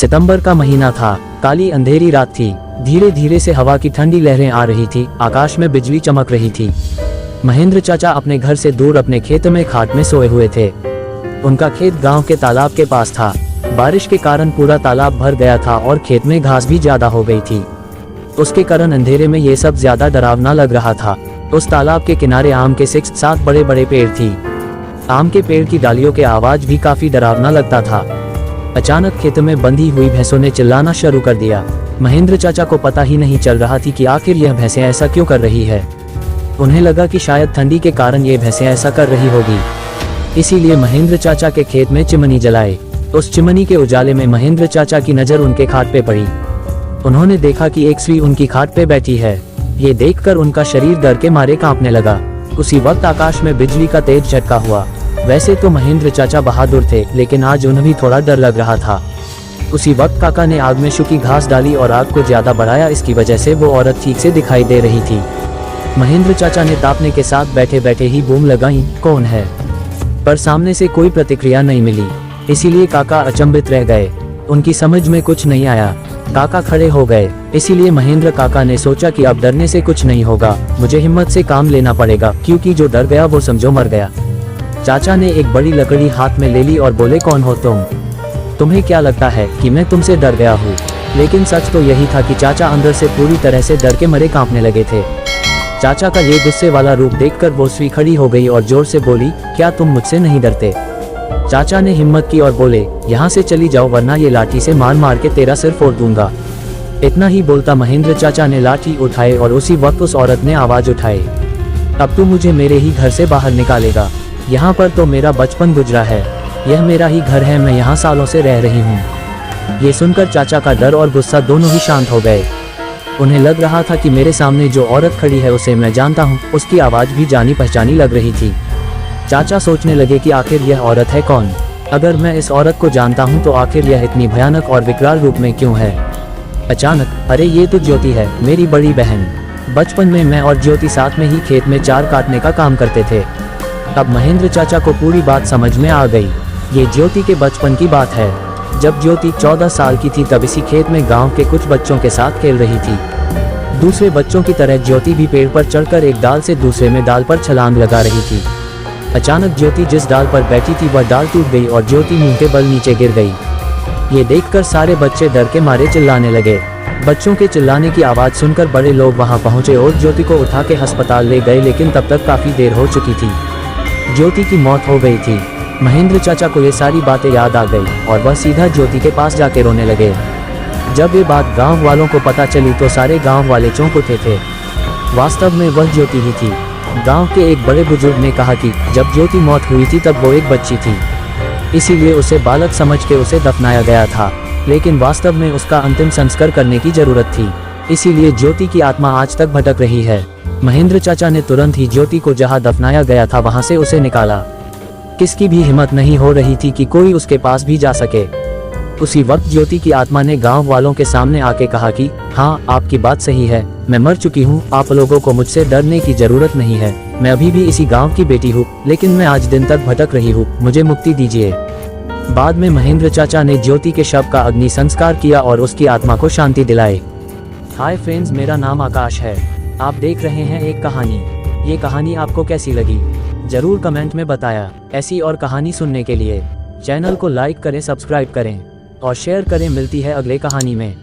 सितंबर का महीना था। काली अंधेरी रात थी। धीरे धीरे से हवा की ठंडी लहरें आ रही थी। आकाश में बिजली चमक रही थी। महेंद्र चाचा अपने घर से दूर अपने खेत में खाट में सोए हुए थे। उनका खेत गांव के तालाब के पास था। बारिश के कारण पूरा तालाब भर गया था और खेत में घास भी ज्यादा हो गई थी। उसके कारण अंधेरे में ये सब ज्यादा डरावना लग रहा था। उस तालाब के किनारे आम के 6-7 बड़े बड़े पेड़ थी। आम के पेड़ की डालियों के आवाज भी काफी डरावना लगता था। अचानक खेत में बंधी हुई भैंसों ने चिल्लाना शुरू कर दिया। महेंद्र चाचा को पता ही नहीं चल रहा थी कि आखिर यह भैंसें ऐसा क्यों कर रही है। उन्हें लगा कि शायद ठंडी के कारण ये भैंसें ऐसा कर रही होगी। इसीलिए महेंद्र चाचा के खेत में चिमनी जलाए। उस चिमनी के उजाले में महेंद्र चाचा की नजर उनके खाट पे पड़ी। उन्होंने देखा कि एक स्त्री उनकी खाट पे बैठी है। ये देखकर उनका शरीर डर के मारे कांपने लगा। उसी वक्त आकाश में बिजली का तेज झटका हुआ। वैसे तो महेंद्र चाचा बहादुर थे, लेकिन आज उन्हें भी थोड़ा डर लग रहा था। उसी वक्त काका ने आग में सूखी घास डाली और आग को ज्यादा बढ़ाया। इसकी वजह से वो औरत ठीक से दिखाई दे रही थी। महेंद्र चाचा ने तापने के साथ बैठे बैठे ही बूम लगाई, कौन है? पर सामने से कोई प्रतिक्रिया नहीं मिली। इसीलिए काका अचंभित रह गए। उनकी समझ में कुछ नहीं आया। काका खड़े हो गए। इसीलिए महेंद्र काका ने सोचा कि अब डरने से कुछ नहीं होगा, मुझे हिम्मत से काम लेना पड़ेगा, क्योंकि जो डर गया वो समझो मर गया। चाचा ने एक बड़ी लकड़ी हाथ में ले ली और बोले, कौन हो तुम? तुम्हें क्या लगता है कि मैं तुमसे डर गया हूँ? लेकिन सच तो यही था कि चाचा अंदर से पूरी तरह से डर के मरे कांपने लगे थे। चाचा का ये गुस्से वाला रूप देखकर वो स्त्री खड़ी हो गई और जोर से बोली, क्या तुम मुझसे नहीं डरते? चाचा ने हिम्मत की और बोले, यहाँ से चली जाओ वरना ये लाठी से मार मार के तेरा सिर फोड़ दूंगा। इतना ही बोलता महेंद्र चाचा ने लाठी उठाए और उसी वक्त उस औरत ने आवाज उठाई, अब तू मुझे मेरे ही घर से बाहर निकालेगा। यहाँ पर तो मेरा बचपन गुजरा है, यह मेरा ही घर है, मैं यहाँ सालों से रह रही हूँ। ये सुनकर चाचा का डर और गुस्सा दोनों ही शांत हो गए। उन्हें लग रहा था कि मेरे सामने जो औरत खड़ी है उसे मैं जानता हूँ, उसकी आवाज भी जानी पहचानी लग रही थी। चाचा सोचने लगे कि आखिर यह औरत है कौन? अगर मैं इस औरत को जानता हूँ तो आखिर यह इतनी भयानक और विकराल रूप में क्यों है? अचानक, अरे ये तो ज्योति है, मेरी बड़ी बहन। बचपन में मैं और ज्योति साथ में ही खेत में चार काटने का काम करते थे। अब महेंद्र चाचा को पूरी बात समझ में आ गई। ये ज्योति के बचपन की बात है। जब ज्योति 14 साल की थी तब इसी खेत में गांव के कुछ बच्चों के साथ खेल रही थी। दूसरे बच्चों की तरह ज्योति भी पेड़ पर चढ़कर एक डाल से दूसरे में डाल पर छलांग लगा रही थी। अचानक ज्योति जिस डाल पर बैठी थी वह डाल टूट गई और ज्योति मुंह के बल नीचे गिर गई। ये देखकर सारे बच्चे डर के मारे चिल्लाने लगे। बच्चों के चिल्लाने की आवाज सुनकर बड़े लोग वहां पहुंचे और ज्योति को उठा के अस्पताल ले गए, लेकिन तब तक काफी देर हो चुकी थी। ज्योति की मौत हो गई थी। महेंद्र चाचा को ये सारी बातें याद आ गई और वह सीधा ज्योति के पास जाके रोने लगे। जब ये बात गांव वालों को पता चली तो सारे गांव वाले चौंक उठे थे। वास्तव में वह ज्योति ही थी। गांव के एक बड़े बुजुर्ग ने कहा कि जब ज्योति मौत हुई थी तब वो एक बच्ची थी, इसीलिए उसे बालक समझ के उसे दफनाया गया था, लेकिन वास्तव में उसका अंतिम संस्कार करने की जरूरत थी। इसीलिए ज्योति की आत्मा आज तक भटक रही है। महेंद्र चाचा ने तुरंत ही ज्योति को जहां दफनाया गया था वहां से उसे निकाला। किसकी भी हिम्मत नहीं हो रही थी कि कोई उसके पास भी जा सके। उसी वक्त ज्योति की आत्मा ने गांव वालों के सामने आके कहा कि हाँ, आपकी बात सही है, मैं मर चुकी हूँ, आप लोगों को मुझसे डरने की जरूरत नहीं है। मैं अभी भी इसी गांव की बेटी हूँ, लेकिन मैं आज दिन तक भटक रही हूँ, मुझे मुक्ति दीजिए। बाद में महेंद्र चाचा ने ज्योति के शव का अग्नि संस्कार किया और उसकी आत्मा को शांति दिलाई। हाय फ्रेंड्स, मेरा नाम आकाश है। आप देख रहे हैं एक कहानी। ये कहानी आपको कैसी लगी जरूर कमेंट में बताया। ऐसी और कहानी सुनने के लिए चैनल को लाइक करें, सब्सक्राइब करें और शेयर करें। मिलती है अगले कहानी में।